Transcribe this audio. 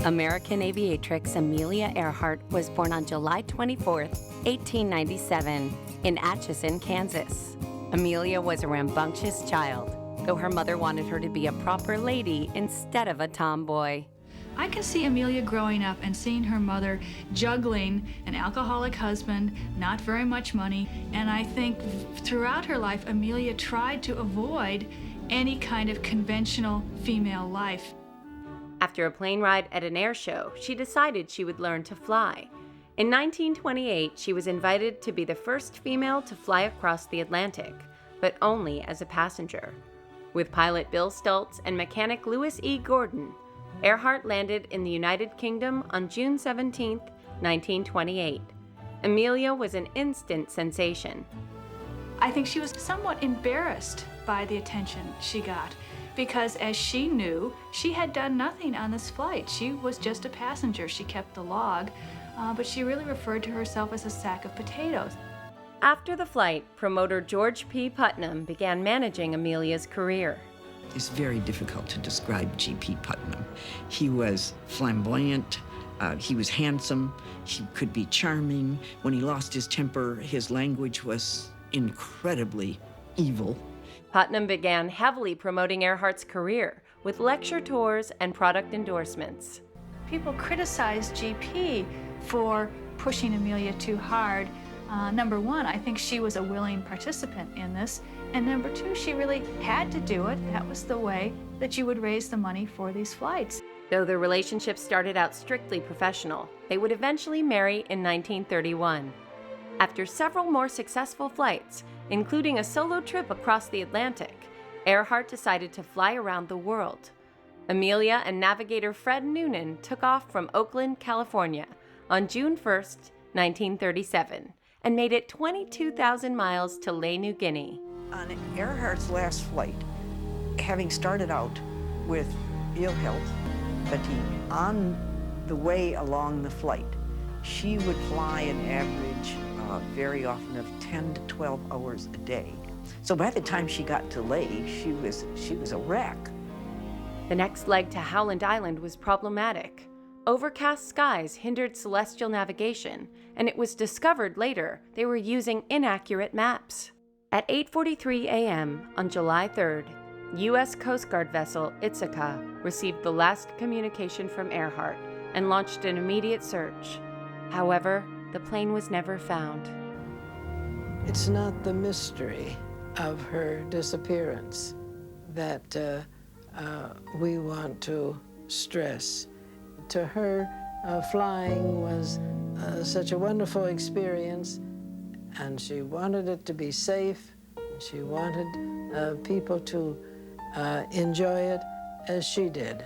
American aviatrix Amelia Earhart was born on July 24, 1897, in Atchison, Kansas. Amelia was a rambunctious child, though her mother wanted her to be a proper lady instead of a tomboy. I can see Amelia growing up and seeing her mother juggling an alcoholic husband, not very much money, and I think throughout her life, Amelia tried to avoid any kind of conventional female life. After a plane ride at an air show, she decided she would learn to fly. In 1928, she was invited to be the first female to fly across the Atlantic, but only as a passenger. With pilot Bill Stultz and mechanic Louis E. Gordon, Earhart landed in the United Kingdom on June 17, 1928. Amelia was an instant sensation. I think she was somewhat embarrassed by the attention she got, because as she knew, she had done nothing on this flight. She was just a passenger. She kept the log, but she really referred to herself as a sack of potatoes. After the flight, promoter George P. Putnam began managing Amelia's career. It's very difficult to describe G.P. Putnam. He was flamboyant, he was handsome, he could be charming. When he lost his temper, his language was incredibly evil. Putnam began heavily promoting Earhart's career with lecture tours and product endorsements. People criticized GP for pushing Amelia too hard. Number one, I think she was a willing participant in this. And number two, she really had to do it. That was the way that you would raise the money for these flights. Though their relationship started out strictly professional, they would eventually marry in 1931. After several more successful flights, including a solo trip across the Atlantic, Earhart decided to fly around the world. Amelia and navigator Fred Noonan took off from Oakland, California on June 1, 1937, and made it 22,000 miles to Lae, New Guinea. On Earhart's last flight, having started out with ill health, fatigue, on the way along the flight, she would fly an average very often of 10 to 12 hours a day. So by the time she got to Lae, she was a wreck. The next leg to Howland Island was problematic. Overcast skies hindered celestial navigation, and it was discovered later they were using inaccurate maps. At 8:43 a.m. on July 3rd, U.S. Coast Guard vessel Ithaca received the last communication from Earhart and launched an immediate search. However, the plane was never found. It's not the mystery of her disappearance that we want to stress. To her, flying was such a wonderful experience, and she wanted it to be safe. She wanted people to enjoy it as she did.